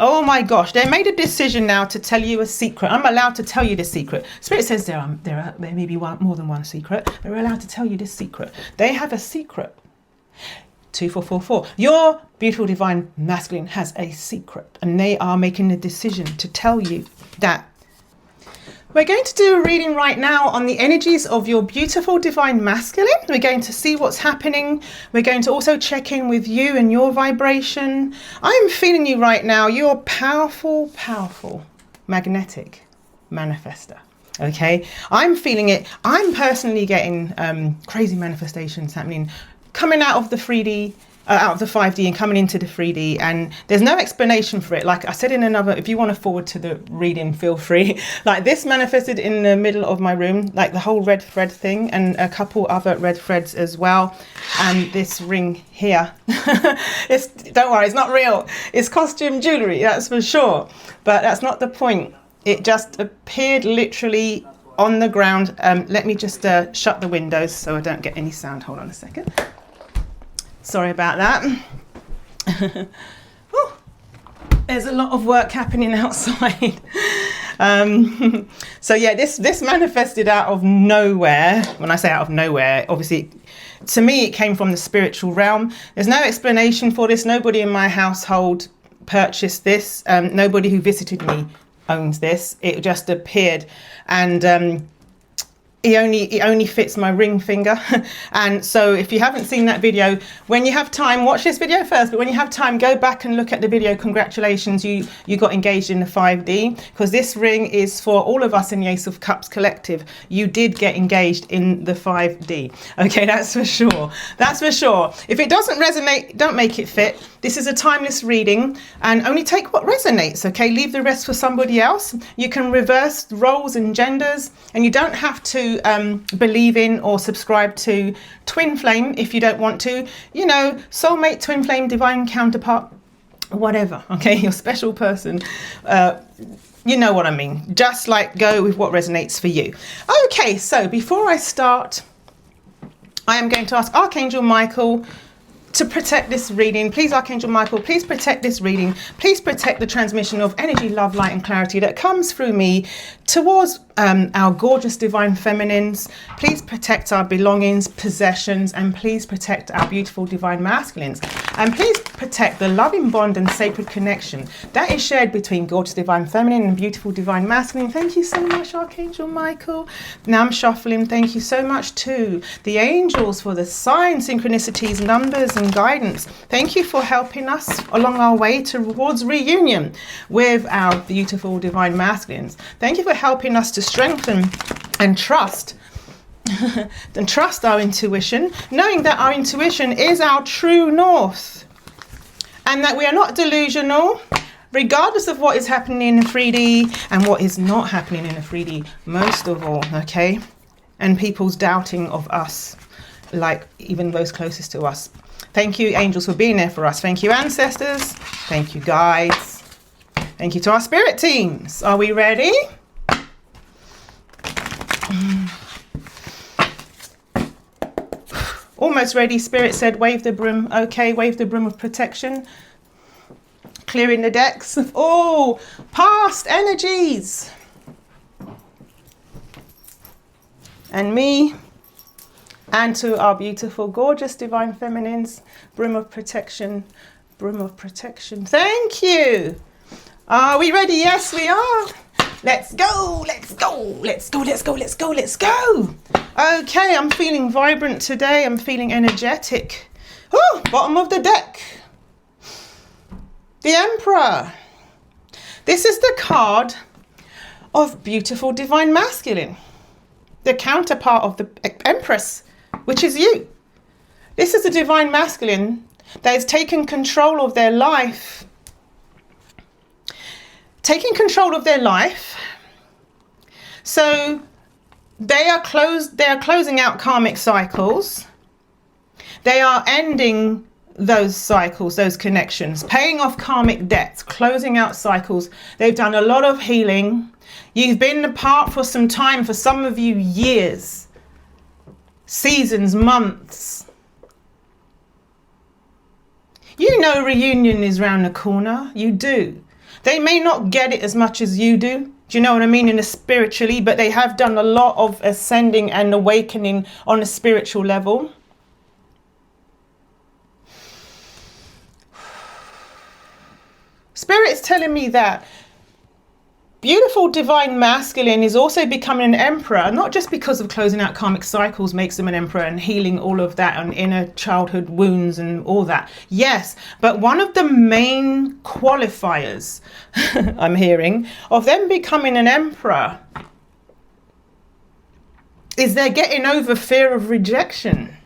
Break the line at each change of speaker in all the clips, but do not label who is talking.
Oh my gosh, they made a decision now to tell you a secret. I'm allowed to tell you this secret. Spirit says there may be more than one secret. They're allowed to tell you this secret. They have a secret. 2444. Your beautiful divine masculine has a secret, and they are making the decision to tell you that. We're going to do a reading right now on the energies of your beautiful divine masculine. We're going to see what's happening. We're going to also check in with you and your vibration. I'm feeling you right now. You're powerful, powerful, magnetic manifester. Okay, I'm feeling it. I'm personally getting crazy manifestations happening, coming out of the 3D, out of the 5D and coming into the 3D, and there's no explanation for it. Like I said in another, if you want to forward to the reading, feel free. Like this manifested in the middle of my room, like the whole red thread thing, and a couple other red threads as well, and this ring here. Don't worry, it's not real. It's costume jewelry, that's for sure, but that's not the point. It just appeared literally on the ground. Let me just shut the windows so I don't get any sound. Hold on a second. Sorry about that. There's a lot of work happening outside. So yeah, this manifested out of nowhere. When I say out of nowhere, obviously, to me, it came from the spiritual realm. There's no explanation for this. Nobody in my household purchased this. Nobody who visited me owns this. It just appeared, and it only fits my ring finger. And so if you haven't seen that video, when you have time, watch this video first, but when you have time, go back and look at the video. Congratulations, you got engaged in the 5D, because this ring is for all of us in the Ace of Cups collective. You did get engaged in the 5D. Okay, that's for sure. That's for sure. If it doesn't resonate, don't make it fit. This is a timeless reading, and only take what resonates, okay? Leave the rest for somebody else. You can reverse roles and genders, and you don't have to believe in or subscribe to Twin Flame if you don't want to. You know, soulmate, twin flame, divine counterpart, whatever, okay? Your special person. You know what I mean. Just like go with what resonates for you. Okay, so before I start, I am going to ask Archangel Michael to protect this reading. Please, Archangel Michael, please protect this reading. Please protect the transmission of energy, love, light and clarity that comes through me towards our gorgeous divine feminines. Please protect our belongings, possessions, and please protect our beautiful divine masculines. And please protect the loving bond and sacred connection that is shared between gorgeous divine feminine and beautiful divine masculine. Thank you so much, Archangel Michael. Now I'm shuffling. Thank you so much to the angels for the signs, synchronicities, numbers and guidance. Thank you for helping us along our way towards reunion with our beautiful divine masculines. Thank you for helping us to strengthen and trust and trust our intuition, knowing that our intuition is our true north and that we are not delusional, regardless of what is happening in the 3D and what is not happening in the 3D, most of all, okay? And people's doubting of us, like even those closest to us. Thank you, angels, for being there for us. Thank you, ancestors. Thank you, guides. Thank you to our spirit teams. Are we ready? Almost ready. Spirit said wave the broom. Okay, wave the broom of protection. Clearing the decks. Oh, past energies. And me. And to our beautiful, gorgeous divine feminines. Broom of protection. Broom of protection. Thank you. Are we ready? Yes, we are. Let's go, let's go, let's go, let's go, let's go, let's go. Okay, I'm feeling vibrant today. I'm feeling energetic. Oh, bottom of the deck. The Emperor. This is the card of beautiful divine masculine. The counterpart of the Empress, which is you. This is the divine masculine that has taken control of their life. Taking control of their life. So they are closing out karmic cycles. They are ending those cycles, those connections, paying off karmic debts, closing out cycles. They've done a lot of healing. You've been apart for some time, for some of you years, seasons, months. You know reunion is round the corner. You do. They may not get it as much as you do. Do you know what I mean? In a spiritually, but they have done a lot of ascending and awakening on a spiritual level. Spirit's telling me that beautiful divine masculine is also becoming an emperor, not just because of closing out karmic cycles makes them an emperor and healing all of that and inner childhood wounds and all that. Yes, but one of the main qualifiers I'm hearing of them becoming an emperor is they're getting over fear of rejection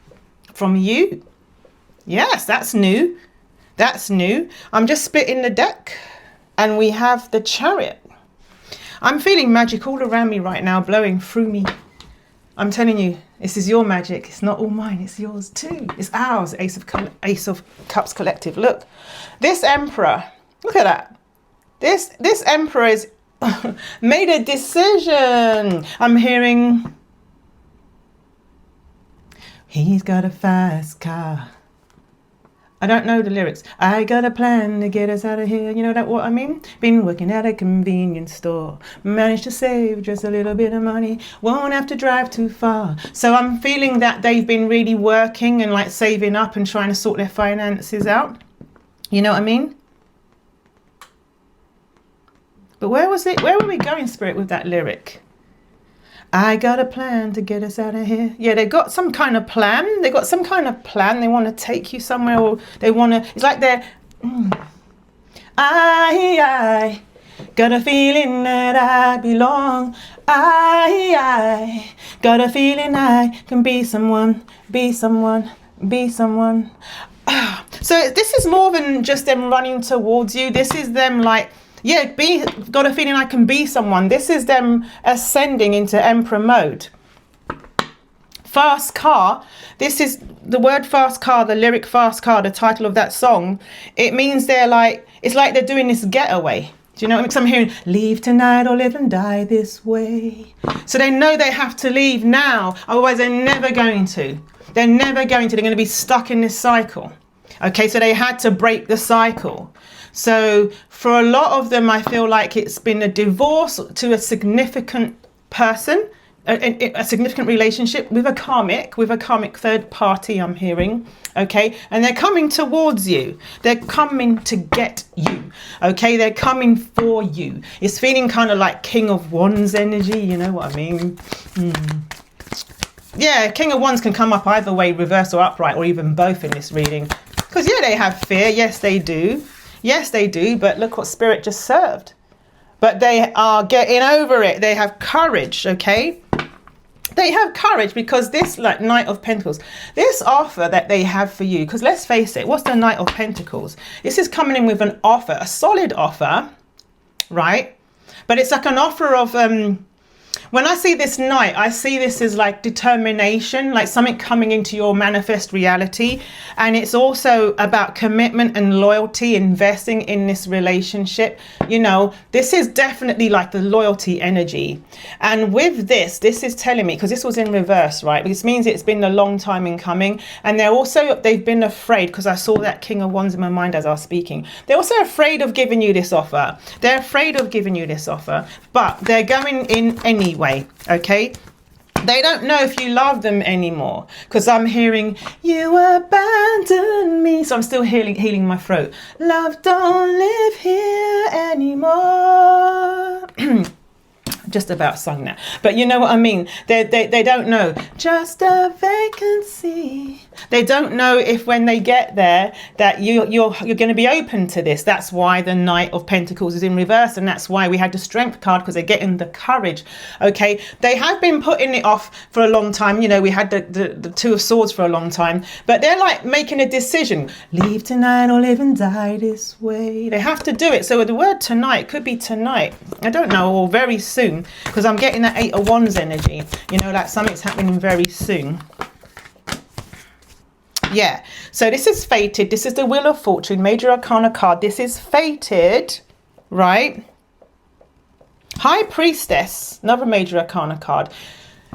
from you. Yes, that's new. That's new. I'm just spitting the deck and we have the Chariot. I'm feeling magic all around me right now, blowing through me. I'm telling you, this is your magic. It's not all mine, it's yours too. It's ours, Ace of Cups Collective. Look, this Emperor, look at that. This Emperor has made a decision. I'm hearing, he's got a fast car. I don't know the lyrics. I got a plan to get us out of here. You know that what I mean? Been working at a convenience store. Managed to save just a little bit of money. Won't have to drive too far. So I'm feeling that they've been really working and like saving up and trying to sort their finances out. You know what I mean? But where was it? Where were we going, Spirit, with that lyric? I got a plan to get us out of here. Yeah, they got some kind of plan. They got some kind of plan. They want to take you somewhere, or they want to. It's like they're. I got a feeling that I belong. I got a feeling I can be someone, be someone, be someone. So this is more than just them running towards you. This is them like. Yeah, got a feeling I can be someone. This is them ascending into Emperor mode. Fast car. This is the word fast car, the lyric fast car, the title of that song. It means they're like, it's like they're doing this getaway. Do you know what I mean? Because I'm hearing, leave tonight or live and die this way. So they know they have to leave now. Otherwise, they're never going to. They're never going to. They're going to be stuck in this cycle. Okay, so they had to break the cycle. So for a lot of them, I feel like it's been a divorce to a significant person, a significant relationship with a karmic third party, I'm hearing. Okay, and they're coming towards you. They're coming to get you. Okay, they're coming for you. It's feeling kind of like King of Wands energy. You know what I mean? Yeah, King of Wands can come up either way, reverse or upright, or even both in this reading. Because yeah, they have fear. Yes, they do. Yes, they do, but look what Spirit just served. But they are getting over it. They have courage, okay? They have courage because this, like Knight of Pentacles, this offer that they have for you, because let's face it, what's the Knight of Pentacles? This is coming in with an offer, a solid offer, right? But it's like an offer of, when I see this Knight, I see this as like determination, like something coming into your manifest reality. And it's also about commitment and loyalty, investing in this relationship. You know, this is definitely like the loyalty energy. And with this is telling me, because this was in reverse, right? This means it's been a long time in coming. And they've been afraid, because I saw that King of Wands in my mind as I was speaking. They're also afraid of giving you this offer. They're afraid of giving you this offer, but they're going in anyway, okay? They don't know if you love them anymore, because I'm hearing, you abandoned me. So I'm still healing my throat. Love don't live here anymore. Just about sung that, but you know what I mean. They don't know. Just a vacancy. They don't know if when they get there that you're going to be open to this. That's why the Knight of Pentacles is in reverse, and that's why we had the Strength card, because they're getting the courage. Okay, they have been putting it off for a long time. You know, we had the Two of Swords for a long time, but they're like making a decision. Leave tonight or live and die this way. They have to do it. So the word tonight could be tonight. I don't know, or very soon. Because I'm getting that Eight of Wands energy, you know, like something's happening very soon. Yeah, so this is fated. This is the Wheel of Fortune, Major Arcana card. This is fated, right? High Priestess, another Major Arcana card.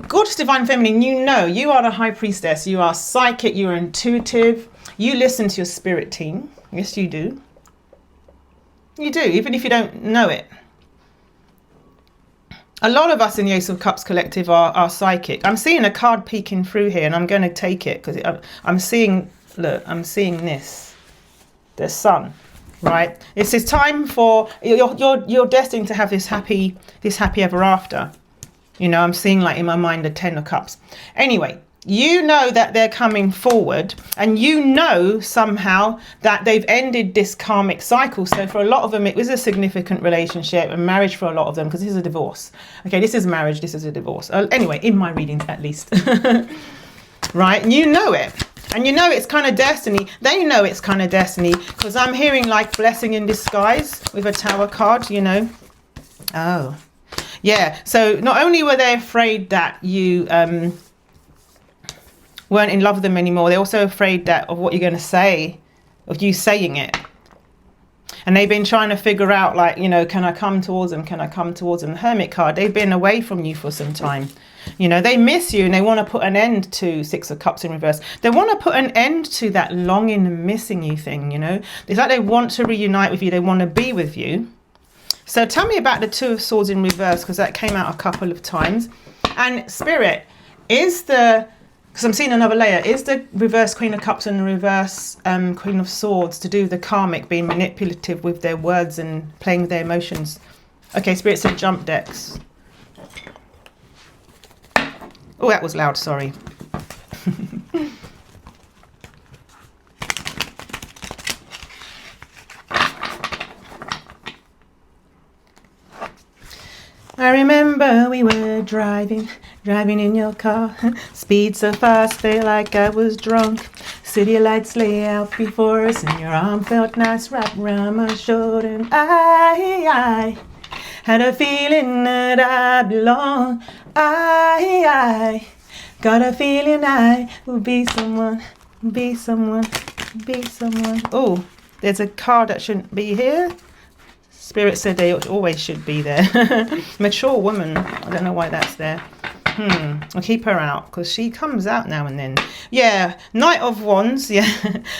Gorgeous Divine Feminine, you know, you are the High Priestess. You are psychic, you're intuitive. You listen to your spirit team. Yes, you do. You do, even if you don't know it. A lot of us in the Ace of Cups collective are psychic. I'm seeing a card peeking through here, and I'm going to take it because I'm seeing, look, I'm seeing this, the sun, right? This is time for, you're destined to have this happy ever after. You know, I'm seeing like in my mind the 10 of Cups. Anyway, you know that they're coming forward, and you know somehow that they've ended this karmic cycle. So for a lot of them, it was a significant relationship and marriage for a lot of them, because this is a divorce. Okay, this is marriage, this is a divorce. Anyway, in my readings at least. Right, and you know it. And you know it's kind of destiny. They know it's kind of destiny, because I'm hearing like blessing in disguise with a Tower card, you know. Oh, yeah. So not only were they afraid that you weren't in love with them anymore, they're also afraid that of what you're going to say, of you saying it. And they've been trying to figure out, like, you know, can I come towards them? Can I come towards them? The Hermit card, they've been away from you for some time. You know, they miss you, and they want to put an end to Six of Cups in reverse. They want to put an end to that longing and missing you thing, you know. It's like they want to reunite with you. They want to be with you. So tell me about the Two of Swords in reverse, because that came out a couple of times. And Spirit, is the... because I'm seeing another layer. Is the reverse Queen of Cups and the reverse Queen of Swords to do with the karmic being manipulative with their words and playing with their emotions? Okay, Spirit said jump decks. Oh, that was loud, sorry. I remember we were driving in your car. Speed so fast, felt like I was drunk. City lights lay out before us, and your arm felt nice wrapped around my shoulder. And I had a feeling that I belong. I got a feeling I will be someone, be someone, be someone. Oh, there's a card that shouldn't be here. Spirit said they always should be there. Mature woman. I don't know why that's there. I'll keep her out, because she comes out now and then. Yeah, Knight of Wands. Yeah,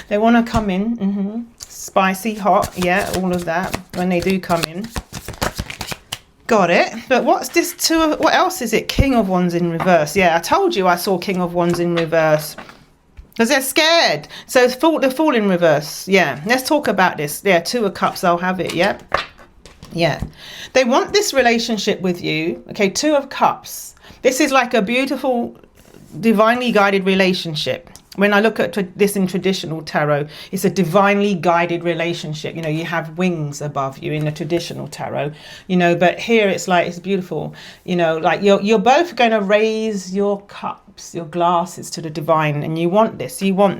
they want to come in. Spicy, hot. Yeah, all of that when they do come in. Got it. But what's this two? What else is it? King of Wands in reverse. Yeah, I told you I saw King of Wands in reverse. Because they're scared. So the Fool in reverse. Yeah, let's talk about this. Yeah, Two of Cups. I'll have it. Yeah. Yeah. They want this relationship with you. Okay, Two of Cups. This is like a beautiful, divinely guided relationship. When I look at this in traditional tarot, it's a divinely guided relationship. You know, you have wings above you in the traditional tarot, you know, but here it's like, it's beautiful. You know, like you're both going to raise your cups, your glasses to the divine, and you want this, they want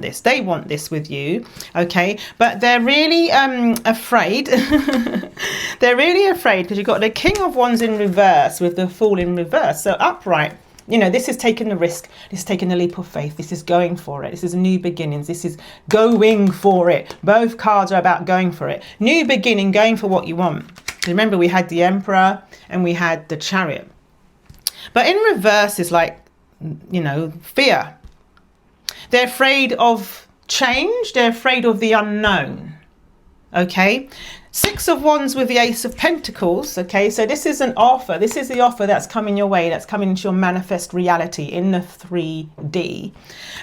this with you. Okay. But they're really afraid. They're really afraid because you've got the King of Wands in reverse with the Fool in reverse. So upright. You know, this is taking the risk. This is taking the leap of faith. This is going for it. This is new beginnings. This is going for it. Both cards are about going for it. New beginning, going for what you want. Remember, we had the Emperor and we had the Chariot. But in reverse is like, you know, fear. They're afraid of change. They're afraid of the unknown. Okay. Six of Wands with the Ace of Pentacles. Okay, so this is an offer. This is the offer that's coming your way, that's coming into your manifest reality in the 3D.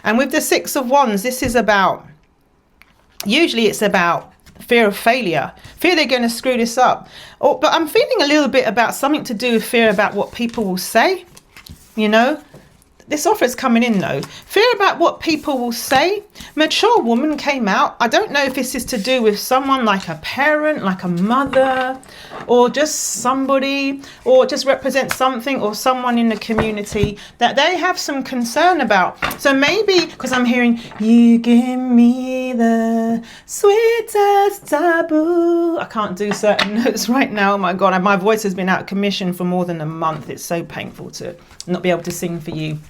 And with the Six of Wands, this is about, usually it's about fear of failure, fear they're going to screw this up. But I'm feeling a little bit about something to do with fear about what people will say. You know, this offer is coming in though. Fear about what people will say. Mature woman came out. I don't know if this is to do with someone like a parent, like a mother, or just somebody, or just represent something or someone in the community that they have some concern about. So maybe, because I'm hearing, you give me the sweetest taboo. I can't do certain notes right now. Oh my God, my voice has been out of commission for more than a month. It's so painful to not be able to sing for you.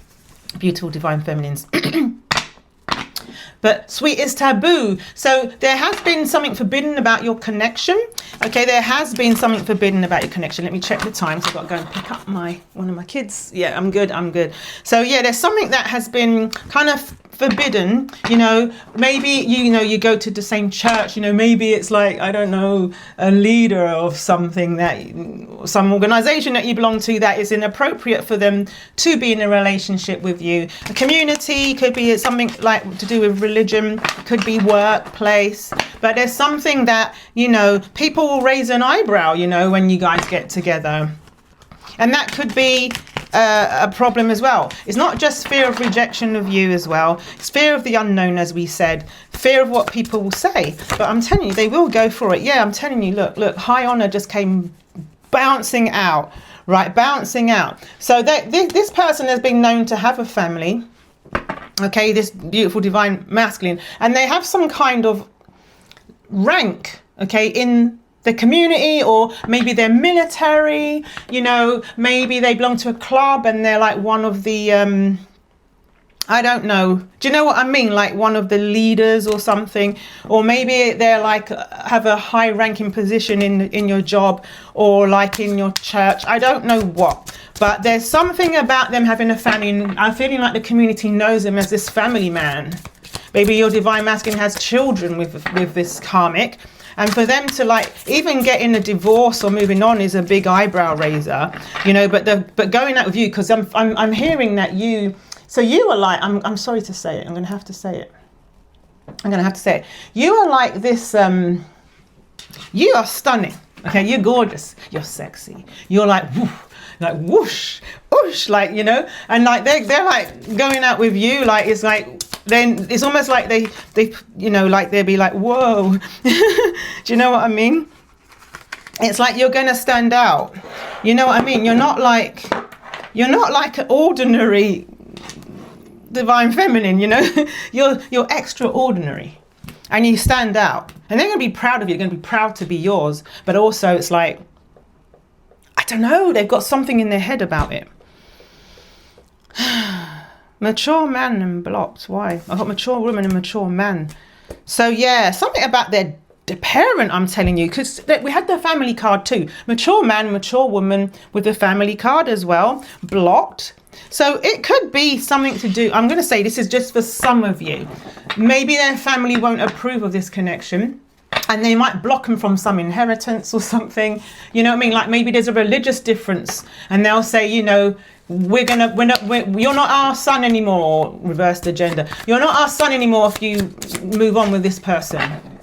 Beautiful divine feminines. But sweet is taboo. So there has been something forbidden about your connection. Okay, there has been something forbidden about your connection. Let me check the time. So I've got to go and pick up one of my kids. Yeah, I'm good. So yeah, there's something that has been kind of forbidden, you know, maybe, you know, you go to the same church, you know, maybe it's like, I don't know, a leader of something that, some organization that you belong to that is inappropriate for them to be in a relationship with you. A community could be something like to do with religion, could be workplace, but there's something that, you know, people will raise an eyebrow, you know, when you guys get together. And that could be a problem as well. It's not just fear of rejection of you as well. It's fear of the unknown, as we said. Fear of what people will say. But I'm telling you, they will go for it. Yeah, I'm telling you, look, high honor just came bouncing out, right? Bouncing out. So this person has been known to have a family. Okay, this beautiful divine masculine. And they have some kind of rank, okay, in the community, or maybe they're military, you know, maybe they belong to a club and they're like one of the I don't know, do you know what I mean, like one of the leaders or something, or maybe they're like have a high ranking position in your job, or like in your church. I don't know what, but there's something about them having a family, and I'm feeling like the community knows them as this family man. Maybe your divine masculine has children with this karmic. And for them to like even getting a divorce or moving on is a big eyebrow raiser, you know. But going out with you, because I'm hearing that you, so you are like, I'm sorry to say it, I'm gonna have to say it. You are like this. You are stunning. Okay, you're gorgeous. You're sexy. You're like whoosh, whoosh, like, you know. And like they're like going out with you, like it's like. Then it's almost like they you know, like they'll be like, whoa. Do you know what I mean? It's like you're gonna stand out. You know what I mean? You're not like an ordinary divine feminine, you know. you're extraordinary, and you stand out, and they're gonna be proud of you. They're gonna be proud to be yours. But also it's like, I don't know, they've got something in their head about it. Mature man and blocked. Why? I got mature woman and mature man. So yeah, something about the parent, I'm telling you, because we had the family card too. Mature man, mature woman with the family card as well. Blocked. So it could be something to do. I'm going to say this is just for some of you. Maybe their family won't approve of this connection, and they might block them from some inheritance or something. You know what I mean? Like maybe there's a religious difference, and they'll say, you know, you're not our son anymore, reverse the gender. You're not our son anymore if you move on with this person,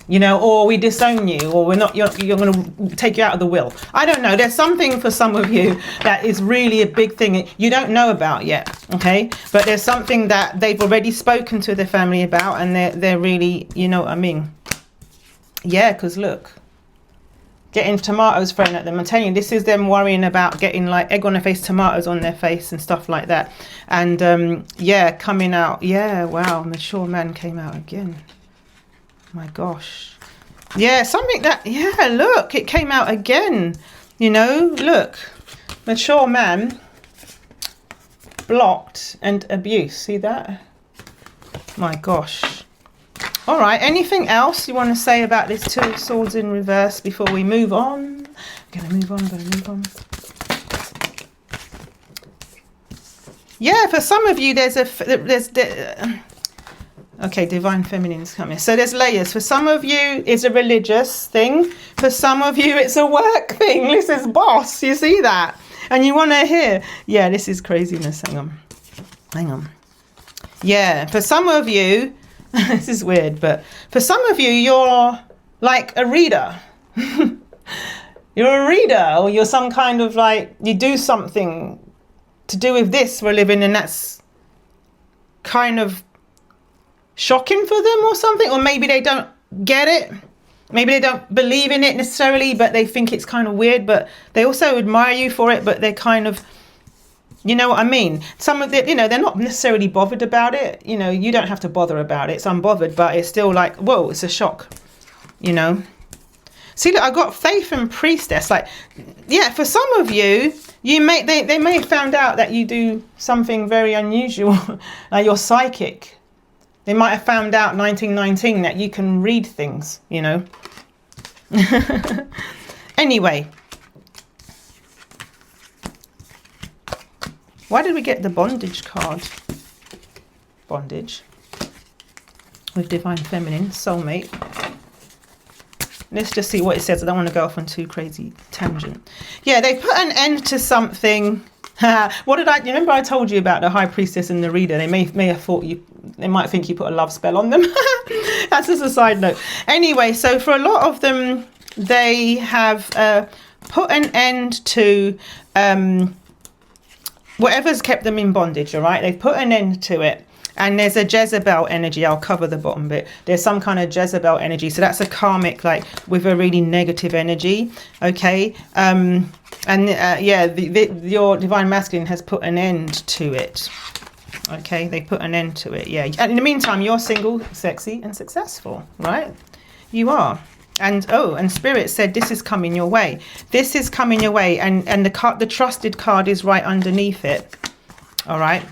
you know, or we disown you, or you're going to take you out of the will. I don't know. There's something for some of you that is really a big thing you don't know about yet, okay? But there's something that they've already spoken to their family about, and they're really, you know what I mean? Yeah, because look. Getting tomatoes thrown at them. I'm telling you, this is them worrying about getting like egg on their face, tomatoes on their face and stuff like that. And yeah, coming out. Yeah, wow, mature man came out again. My gosh. Yeah, something that, yeah, look, it came out again. You know, look, mature man, blocked and abuse. See that? My gosh. All right, anything else you want to say about this Two of Swords in reverse before we move on? Gonna move on. Yeah, for some of you, okay, divine feminine's coming. So there's layers. For some of you, it's a religious thing. For some of you, it's a work thing. This is boss. You see that? And you want to hear, yeah, this is craziness. Hang on. Yeah, for some of you, this is weird, but for some of you, you're like a reader. You're a reader, or you're some kind of like, you do something to do with this for a living, and that's kind of shocking for them or something. Or maybe they don't get it. Maybe they don't believe in it necessarily, but they think it's kind of weird, but they also admire you for it, but they're kind of, you know what I mean? Some of the, you know, they're not necessarily bothered about it. You know, you don't have to bother about it. It's unbothered, but it's still like, whoa, it's a shock, you know? See, look, I got faith and priestess. Like, yeah, for some of you, they may have found out that you do something very unusual, like you're psychic. They might have found out 1919 that you can read things, you know? Anyway. Why did we get the bondage card? Bondage. with Divine Feminine Soulmate. Let's just see what it says. I don't want to go off on too crazy tangent. Yeah, they put an end to something. What did you remember I told you about the High Priestess and the Reader? They may have thought they might think you put a love spell on them. That's just a side note. Anyway, so for a lot of them, they have put an end to whatever's kept them in bondage, all right? They've put an end to it. And there's a Jezebel energy. I'll cover the bottom bit. There's some kind of Jezebel energy. So that's a karmic, like with a really negative energy. Okay. Yeah, your Divine Masculine has put an end to it. Okay. They put an end to it. Yeah. And in the meantime, you're single, sexy and successful, right? You are. And and Spirit said this is coming your way. This is coming your way. And the trusted card is right underneath it. All right.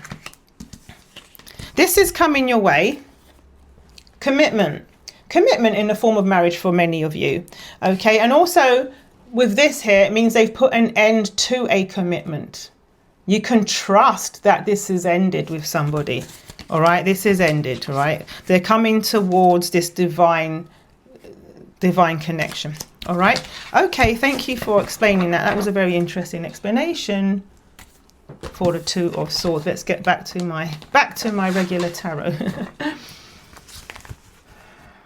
This is coming your way. Commitment in the form of marriage for many of you. Okay. And also with this here, it means they've put an end to a commitment. You can trust that this is ended with somebody. All right. This is ended. All right. They're coming towards this divine connection. All right. Okay. Thank you for explaining that. That was a very interesting explanation. For the Two of Swords. Let's get back to my regular tarot.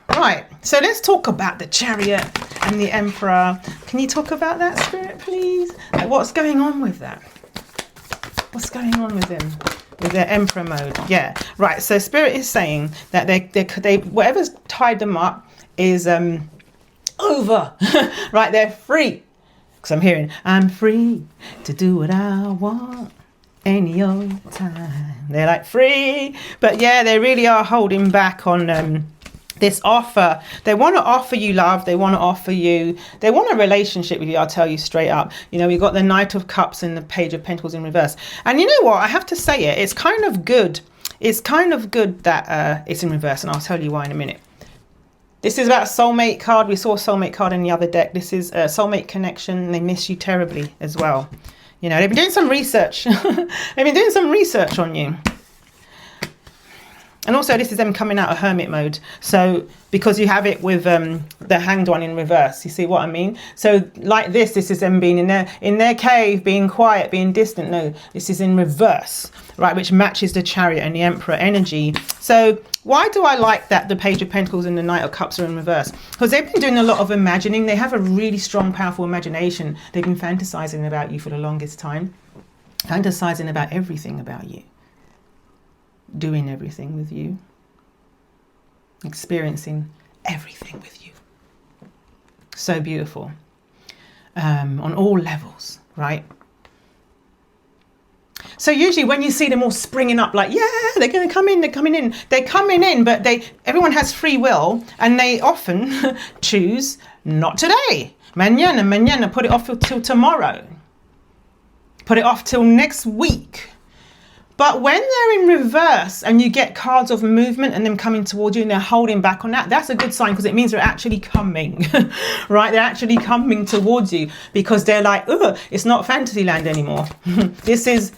Right, so let's talk about the Chariot and the Emperor. Can you talk about that, Spirit, please? Like, what's going on with that? What's going on with them? With their Emperor mode? Yeah, right. So Spirit is saying that they whatever's tied them up is over. Right, they're free. Because I'm hearing, I'm free to do what I want any old time. They're like free. But yeah, they really are holding back on this offer. They want to offer you love. They want a relationship with you. I'll tell you straight up. You know, we've got the Knight of Cups and the Page of Pentacles in reverse. And you know what? I have to say it. It's kind of good. It's kind of good that it's in reverse. And I'll tell you why in a minute. This is about a soulmate card. We saw a soulmate card in the other deck. This is a soulmate connection. They miss you terribly as well. You know, they've been doing some research. They've been doing some research on you. And also this is them coming out of hermit mode. So because you have it with the Hanged One in reverse. You see what I mean? So like this is them being in their cave, being quiet, being distant. No, this is in reverse, right? Which matches the Chariot and the Emperor energy. So why do I like that the Page of Pentacles and the Knight of Cups are in reverse? Because they've been doing a lot of imagining. They have a really strong, powerful imagination. They've been fantasizing about you for the longest time. Fantasizing about everything about you. Doing everything with you. Experiencing everything with you. So beautiful. On all levels, right? So usually when you see them all springing up like, yeah, they're going to come in, they're coming in, but everyone has free will and they often choose not today. Mañana, put it off till tomorrow. Put it off till next week. But when they're in reverse and you get cards of movement and them coming towards you and they're holding back on that, that's a good sign because it means they're actually coming, right? They're actually coming towards you because they're like, ugh, it's not fantasy land anymore. This is,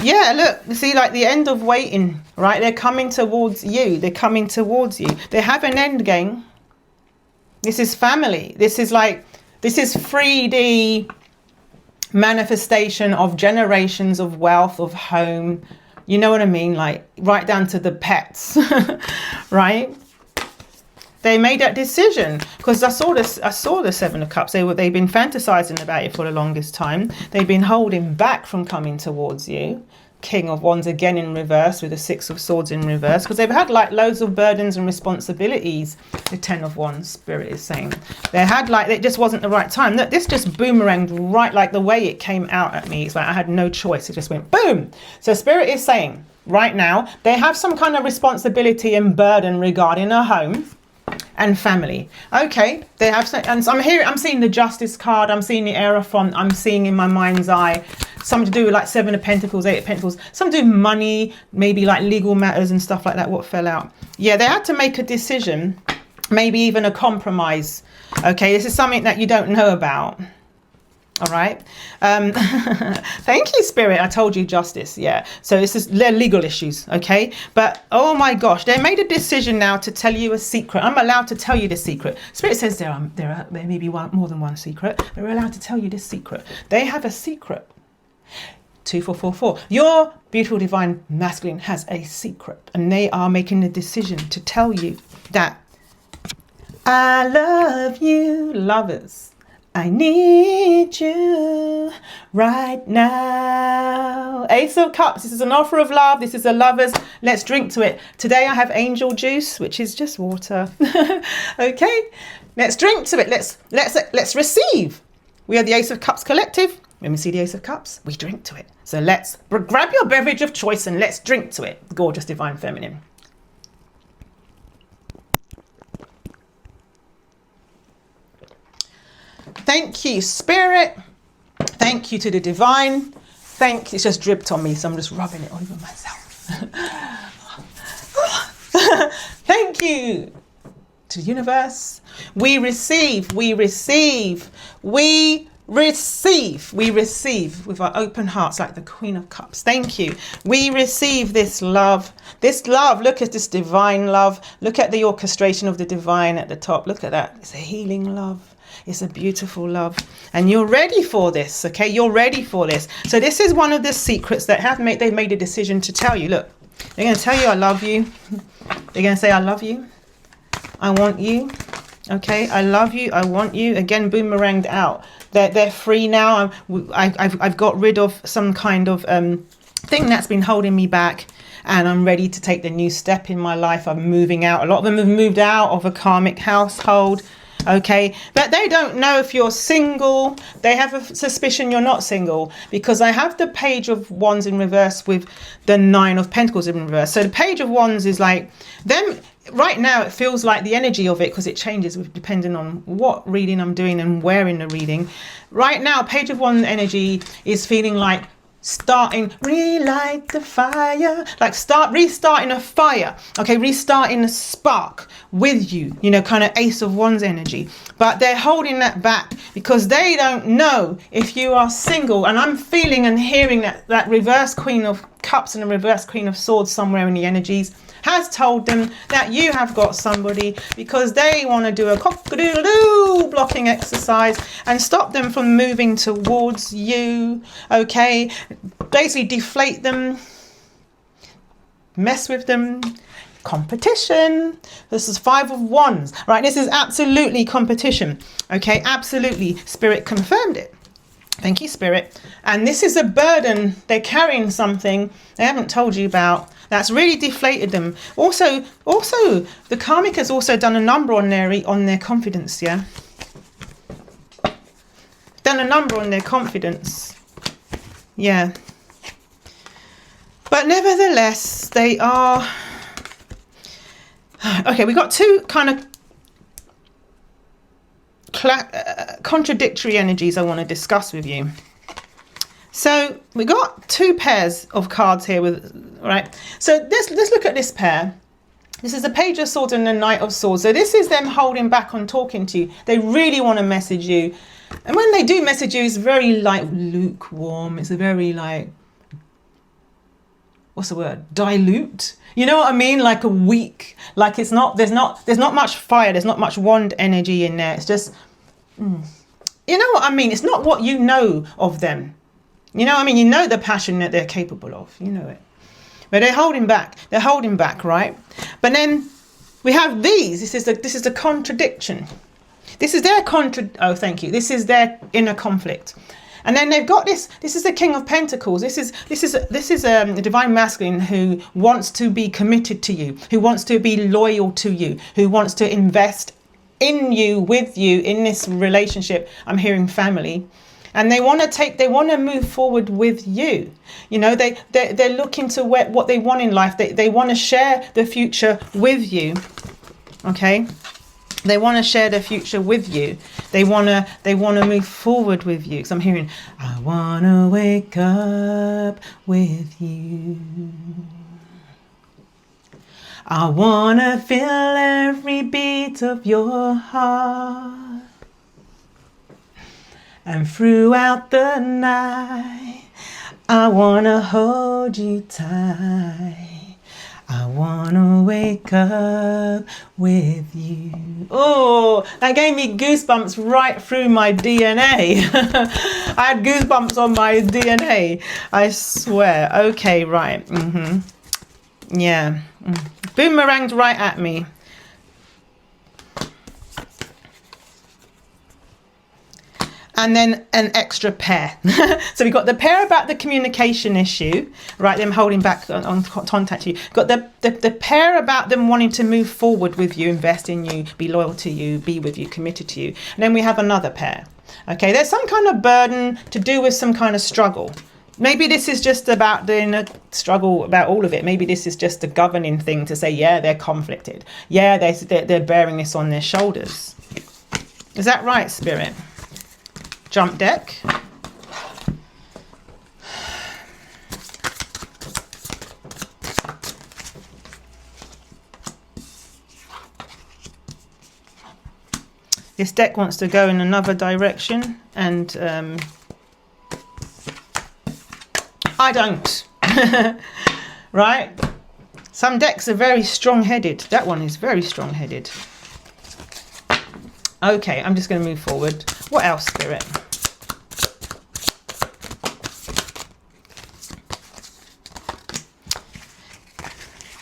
yeah, look, see, like the end of waiting, right? They're coming towards you. They're coming towards you. They have an end game. This is family. This is 3D manifestation of generations of wealth, of home, you know what I mean, like right down to the pets. Right, they made that decision because I saw the Seven of Cups. They've been fantasizing about it for the longest time. They've been holding back from coming towards you. King of Wands again in reverse with the Six of Swords in reverse because they've had like loads of burdens and responsibilities. The Ten of Wands, Spirit is saying they had like, it just wasn't the right time. Look, this just boomeranged right, like the way it came out at me. It's like I had no choice. It just went boom. So Spirit is saying right now they have some kind of responsibility and burden regarding a home and family. Okay, they have some, and so I'm seeing the Justice card, I'm seeing the Hierophant, I'm seeing in my mind's eye something to do with like Seven of Pentacles, Eight of Pentacles, something to do with money, maybe like legal matters and stuff like that, what fell out. Yeah, they had to make a decision, maybe even a compromise. Okay, this is something that you don't know about. All right. Thank you, Spirit. I told you justice. Yeah. So this is they're legal issues. Okay. But oh my gosh, they made a decision now to tell you a secret. I'm allowed to tell you this secret. Spirit says there may be more than one secret. They're allowed to tell you this secret. They have a secret. 2444. Your beautiful divine masculine has a secret, and they are making the decision to tell you that I love you, lovers. I need you right now. Ace of Cups. This is an offer of love. This is a lovers. Let's drink to it. Today I have angel juice, which is just water. Okay. Let's drink to it. Let's receive. We are the Ace of Cups collective. When we see the Ace of Cups, we drink to it. So let's grab your beverage of choice and let's drink to it. Gorgeous divine feminine. Thank you, Spirit. Thank you to the divine. Thank you. It's just dripped on me, so I'm just rubbing it over myself. Thank you to the universe. We receive, we receive, we receive, we receive with our open hearts like the Queen of Cups. Thank you. We receive this love. This love, look at this divine love. Look at the orchestration of the divine at the top. Look at that. It's a healing love. It's a beautiful love, and you're ready for this. Okay, you're ready for this. So this is one of the secrets that they've made a decision to tell you. Look, they're going to tell you I love you. They're going to say I love you, I want you. Okay, I love you, I want you. Again, boomeranged out. They're free now. I've got rid of some kind of thing that's been holding me back, and I'm ready to take the new step in my life. I'm moving out. A lot of them have moved out of a karmic household. Okay, but they don't know if you're single. They have a suspicion you're not single, because I have the Page of Wands in reverse with the Nine of Pentacles in reverse. So the Page of Wands is like them right now. It feels like the energy of it, because it changes with depending on what reading I'm doing and where in the reading. Right now, Page of Wands energy is feeling like relight the fire, like restarting a fire. Okay, restarting a spark with you, kind of Ace of Wands energy. But they're holding that back because they don't know if you are single. And I'm feeling and hearing that reverse Queen of Cups and a reverse Queen of Swords somewhere in the energies has told them that you have got somebody, because they want to do a cock-a-doodle-doo blocking exercise and stop them from moving towards you. Okay, basically deflate them, mess with them. Competition. This is Five of Wands, right? This is absolutely competition. Okay, absolutely. Spirit confirmed it. Thank you, Spirit. And this is a burden. They're carrying something they haven't told you about that's really deflated them. Also, the karmic has also done a number on their confidence. Yeah, done a number on their confidence. Yeah, but nevertheless, they are. Okay, we got two kind of contradictory energies I want to discuss with you. So we got two pairs of cards here right? So let's look at this pair. This is the Page of Swords and the Knight of Swords. So this is them holding back on talking to you. They really want to message you. And when they do message you, it's very like lukewarm. It's a very like, what's the word? Dilute. You know what I mean? Like a weak, like there's not much fire. There's not much wand energy in there. It's just, you know what I mean? It's not what you know of them. You know what I mean? You know the passion that they're capable of. You know it. But they're holding back. They're holding back, right? But then we have these. This is the contradiction. This is their oh, thank you. This is their inner conflict. And then they've got this. This is the King of Pentacles. This is a divine masculine who wants to be committed to you, who wants to be loyal to you, who wants to invest in you, with you, in this relationship. I'm hearing family. And they want to move forward with you. You know, they're looking to what they want in life. They want to share the future with you. Okay? They want to share their future with you. They want to move forward with you. So I'm hearing, I want to wake up with you. I want to feel every beat of your heart. And throughout the night, I wanna hold you tight. I wanna wake up with you. Oh, that gave me goosebumps right through my DNA. I had goosebumps on my DNA. I swear. Okay, right. Yeah. Boomeranged right at me. And then an extra pair. So we got the pair about the communication issue, right? Them holding back on contact you. Got the pair about them wanting to move forward with you, invest in you, be loyal to you, be with you, committed to you. And then we have another pair. Okay, there's some kind of burden to do with some kind of struggle. Maybe this is just about doing a struggle about all of it. Maybe this is just a governing thing to say, yeah, they're conflicted. Yeah, they're bearing this on their shoulders. Is that right, Spirit? Jump deck. This deck wants to go in another direction, and I don't. Right? Some decks are very strong-headed. That one is very strong-headed. Okay, I'm just going to move forward. What else, Spirit?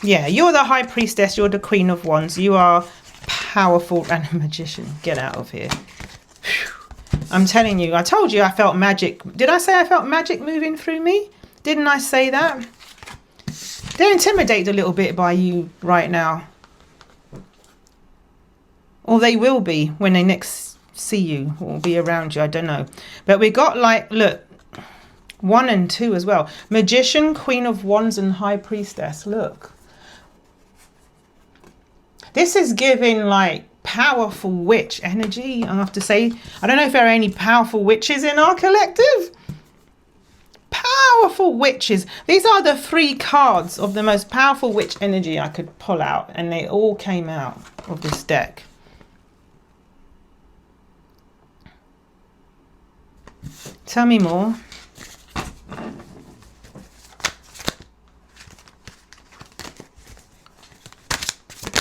Yeah, you're the High Priestess. You're the Queen of Wands. You are powerful and a magician. Get out of here. Whew. I'm telling you, I told you I felt magic. Did I say I felt magic moving through me? Didn't I say that? They're intimidated a little bit by you right now. Or they will be when they next see you or be around you. I don't know. But we got like, look, 1 and 2 as well. Magician, Queen of Wands and High Priestess. Look. This is giving like powerful witch energy, I have to say. I don't know if there are any powerful witches in our collective. Powerful witches. These are the 3 cards of the most powerful witch energy I could pull out. And they all came out of this deck. Tell me more.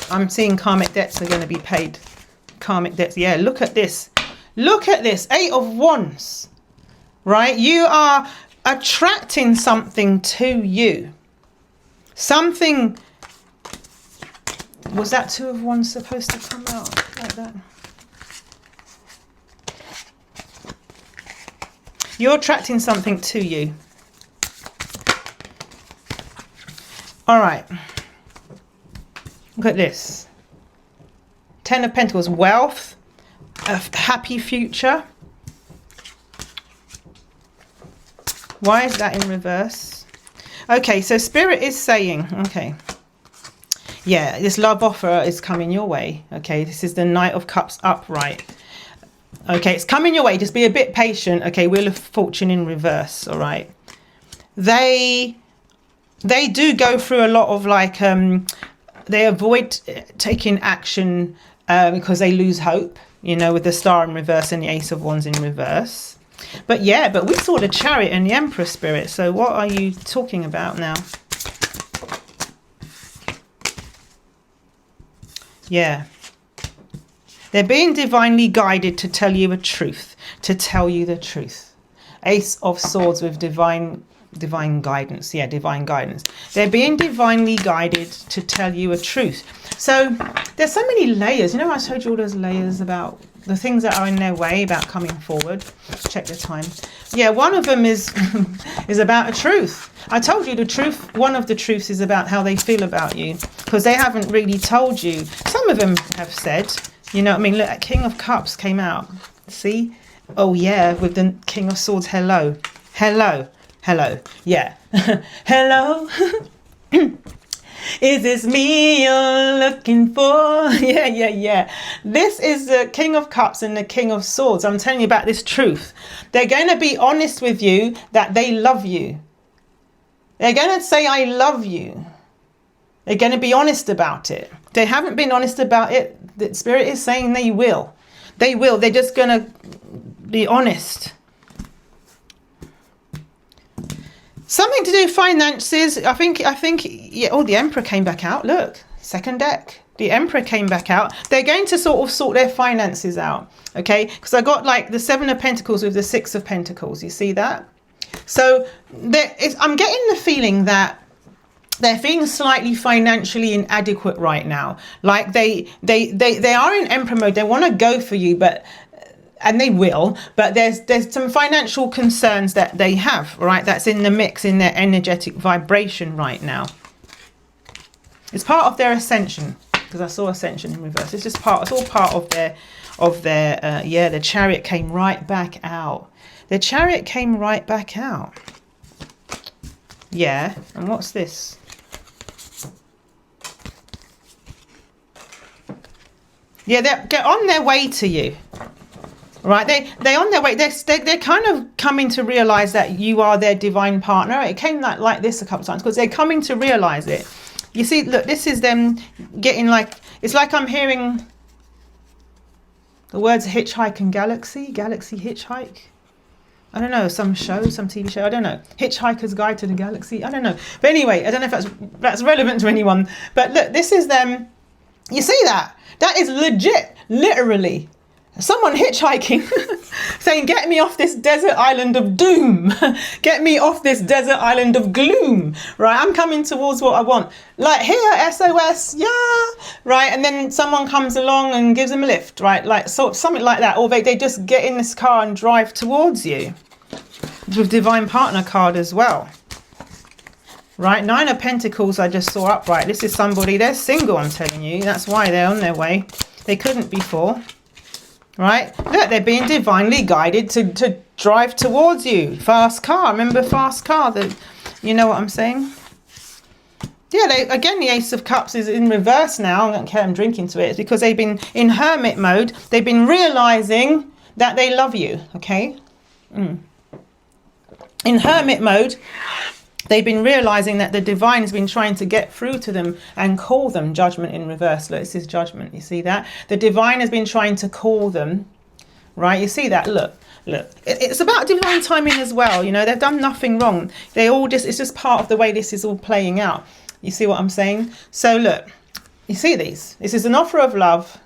I'm seeing karmic debts are going to be paid. Karmic debts. Yeah, look at this. Look at this. 8 of Wands. Right? You are attracting something to you. Something. Was that 2 of Wands supposed to come out like that? You're attracting something to you. All right. Look at this. 10 of Pentacles. Wealth. A happy future. Why is that in reverse? Okay, so Spirit is saying, okay. Yeah, this love offer is coming your way. Okay, this is the Knight of Cups upright. Okay, it's coming your way. Just be a bit patient. Okay, Wheel of Fortune in reverse. All right. They do go through a lot of like, they avoid taking action because they lose hope, you know, with the Star in reverse and the Ace of Wands in reverse. But yeah, but we saw the Chariot and the Empress, Spirit. So what are you talking about now? Yeah. They're being divinely guided to tell you a truth, to tell you the truth. Ace of Swords with divine guidance. Yeah, divine guidance. They're being divinely guided to tell you a truth. So there's so many layers. You know, I showed you all those layers about the things that are in their way about coming forward. Check the time. Yeah, one of them is is about a truth. I told you the truth. One of the truths is about how they feel about you, because they haven't really told you. Some of them have said, you know what I mean? Look, King of Cups came out. See? Oh, yeah, with the King of Swords. Hello. Hello. Hello. Yeah. Hello. Is this me you're looking for? Yeah. This is the King of Cups and the King of Swords. I'm telling you about this truth. They're going to be honest with you that they love you. They're going to say, I love you. They're going to be honest about it. They haven't been honest about it. The Spirit is saying they will. They will. They're just going to be honest. Something to do with finances. I think, yeah, oh, the Emperor came back out. Look, second deck. The Emperor came back out. They're going to sort of sort their finances out, okay? Because I got like the 7 of Pentacles with the 6 of Pentacles. You see that? So I'm getting the feeling that they're feeling slightly financially inadequate right now. Like they are in Emperor mode. They want to go for you, but and they will. But there's some financial concerns that they have, right? That's in the mix in their energetic vibration right now. It's part of their ascension, because I saw ascension in reverse. It's just part. It's all part of their yeah. The Chariot came right back out. The Chariot came right back out. Yeah. And what's this? Yeah, they're on their way to you, right? They're on their way. They're kind of coming to realize that you are their divine partner. It came like this a couple of times because they're coming to realize it. You see, look, this is them getting like, it's like I'm hearing the words hitchhike and galaxy hitchhike. I don't know, some show, some TV show, I don't know. Hitchhiker's Guide to the Galaxy, I don't know. But anyway, I don't know if that's relevant to anyone. But look, this is them. You see that? That is legit, literally. Someone hitchhiking, saying, get me off this desert island of doom. Get me off this desert island of gloom. Right, I'm coming towards what I want. Like here, SOS, yeah. Right, and then someone comes along and gives them a lift, right? Like something like that. Or they just get in this car and drive towards you. With Divine Partner card as well. Right, 9 of Pentacles I just saw upright. This is somebody, they're single, I'm telling you. That's why they're on their way. They couldn't before. Right, look, they're being divinely guided to drive towards you. Fast car, remember fast car? You know what I'm saying? Yeah, again, the Ace of Cups is in reverse now. I don't care, I'm drinking to it. It's because they've been in hermit mode. They've been realizing that they love you, okay? In hermit mode, they've been realizing that the divine has been trying to get through to them and call them. Judgment in reverse. Look, this is judgment. You see that? The divine has been trying to call them. Right? You see that? Look. It's about divine timing as well. You know, they've done nothing wrong. It's just part of the way this is all playing out. You see what I'm saying? So look, you see these? This is an offer of love.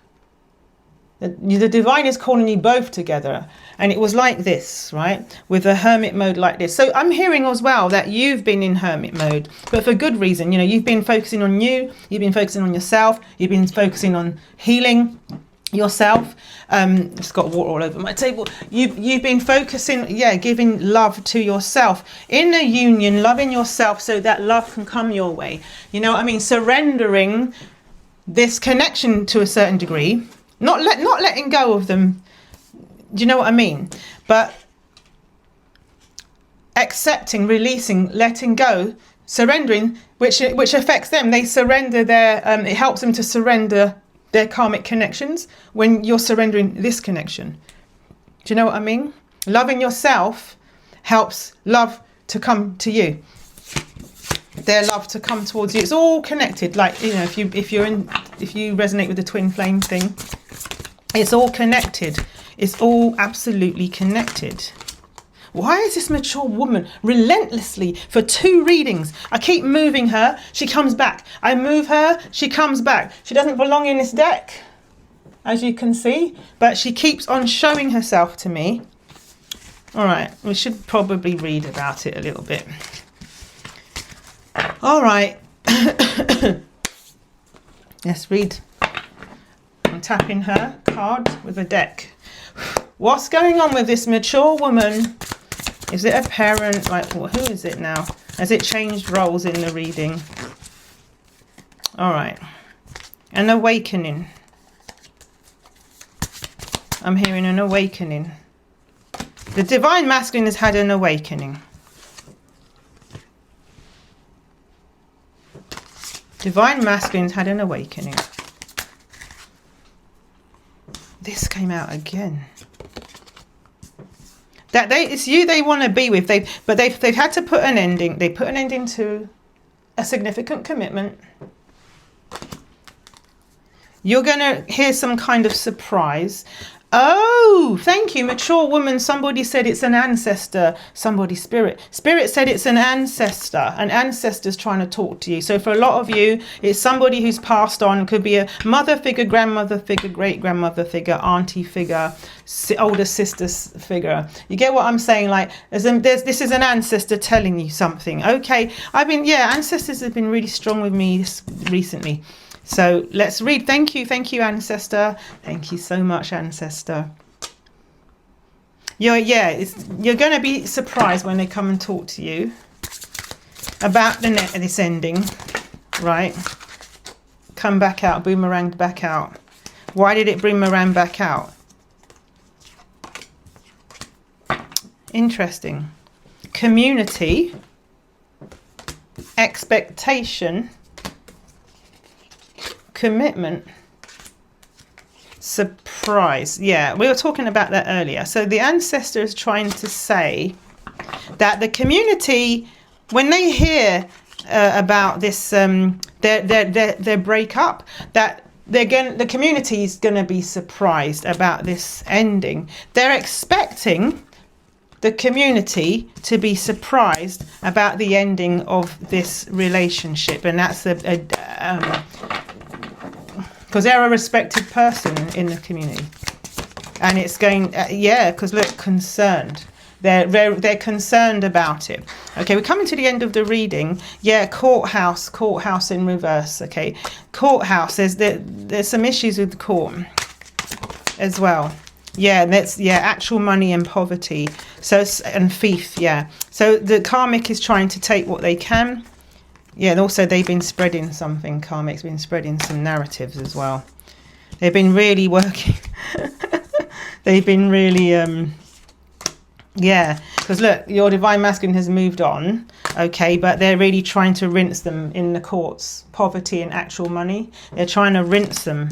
The divine is calling you both together. And it was like this, right? With a hermit mode like this. So I'm hearing as well that you've been in hermit mode, but for good reason. You know, you've been focusing on you. You've been focusing on yourself. You've been focusing on healing yourself. Just got water all over my table. You've been focusing, yeah, giving love to yourself. In a union, loving yourself so that love can come your way. You know what I mean? Surrendering this connection to a certain degree. Not letting go of them. Do you know what I mean? But accepting, releasing, letting go, surrendering, which affects them. They surrender their, it helps them to surrender their karmic connections when you're surrendering this connection. Do you know what I mean? Loving yourself helps love to come to you. Their love to come towards you. It's all connected. Like, you know, if you resonate with the twin flame thing, it's all connected. It's all absolutely connected. Why is this mature woman relentlessly for 2 readings? I keep moving her, she comes back. I move her, she comes back. She doesn't belong in this deck, as you can see, but she keeps on showing herself to me. All right, we should probably read about it a little bit. All right. Let's read. I'm tapping her card with a deck. What's going on with this mature woman? Is it a parent? Like, who is it now? Has it changed roles in the reading? All right. An awakening. I'm hearing an awakening. The divine masculine has had an awakening. Divine masculine's had an awakening. This came out again. That it's you they want to be with. They've had to put an ending. They put an ending to a significant commitment. You're gonna hear some kind of surprise. Oh, thank you, mature woman. Somebody said it's an ancestor. Somebody, spirit said it's an ancestor. An ancestor's trying to talk to you. So for a lot of you, it's somebody who's passed on. Could be a mother figure, grandmother figure, great grandmother figure, auntie figure, older sister figure. You get what I'm saying? Like, this is an ancestor telling you something. Okay, ancestors have been really strong with me recently. So let's read. Thank you, ancestor. Thank you so much, ancestor. You're going to be surprised when they come and talk to you about this ending, right? Come back out, boomeranged back out. Why did it boomerang back out? Interesting. Community, expectation, commitment, surprise. Yeah, we were talking about that earlier. So the ancestor is trying to say that the community, when they hear about this, their breakup, that the community is going to be surprised about this ending. They're expecting the community to be surprised about the ending of this relationship, and that's because they're a respected person in the community, and it's going because look, concerned. They're concerned about it. Okay, we're coming to the end of the reading. Yeah, courthouse in reverse. Okay, courthouse. There's some issues with the court as well. Yeah, that's actual money and poverty. So, and thief. Yeah. So the karmic is trying to take what they can. Yeah, and also they've been spreading something. Karmic's been spreading some narratives as well. They've been really working. They've been really, because look, your divine masculine has moved on, okay, but they're really trying to rinse them in the courts. Poverty and actual money. They're trying to rinse them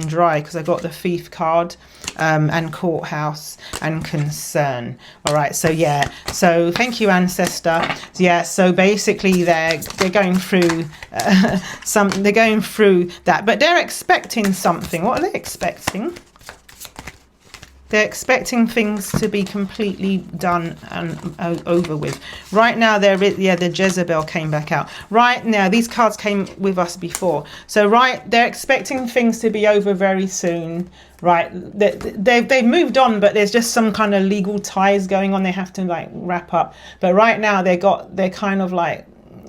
dry, because I got the thief card, and courthouse and concern. All right, so so thank you, ancestor. Yeah, so basically they're going through they're going through that, but they're expecting something. What are they expecting? They're expecting things to be completely done and over with. Right now, the Jezebel came back out. Right now, these cards came with us before. So, they're expecting things to be over very soon. Right, they've moved on, but there's just some kind of legal ties going on. They have to wrap up. But right now, they're kind of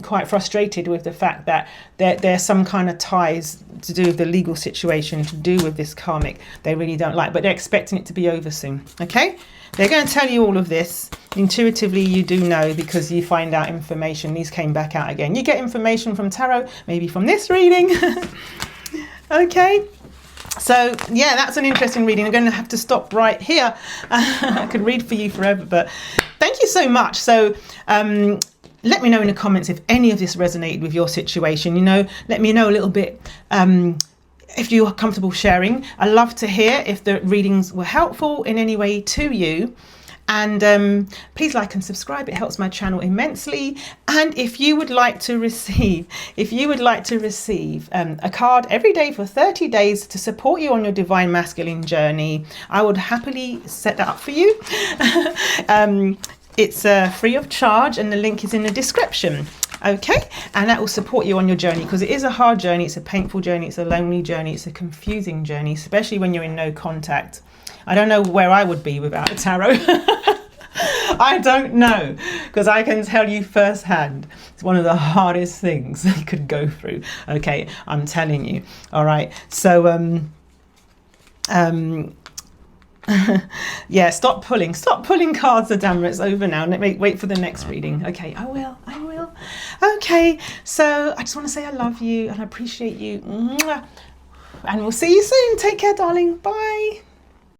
quite frustrated with the fact that there's some kind of ties to do with the legal situation, to do with this karmic they really don't like, but they're expecting it to be over soon. Okay, they're going to tell you all of this intuitively. You do know, because you find out information. These came back out again. You get information from tarot, maybe from this reading. Okay, so that's an interesting reading. I'm going to have to stop right here. I could read for you forever, but thank you so much. So let me know in the comments if any of this resonated with your situation. Let me know a little bit if you are comfortable sharing. I love to hear if the readings were helpful in any way to you. And please like and subscribe. It helps my channel immensely. And if you would like to receive a card every day for 30 days to support you on your divine masculine journey, I would happily set that up for you. It's free of charge, and the link is in the description. Okay, and that will support you on your journey, because it is a hard journey, it's a painful journey, it's a lonely journey, it's a confusing journey, especially when you're in no contact. I don't know where I would be without a tarot. I don't know, because I can tell you firsthand, it's one of the hardest things you could go through. Okay, I'm telling you. All right, so stop pulling cards, Adama. It's over now. Let me wait for the next reading. Okay, I will. Okay, so I just want to say I love you and I appreciate you. And we'll see you soon. Take care, darling. Bye.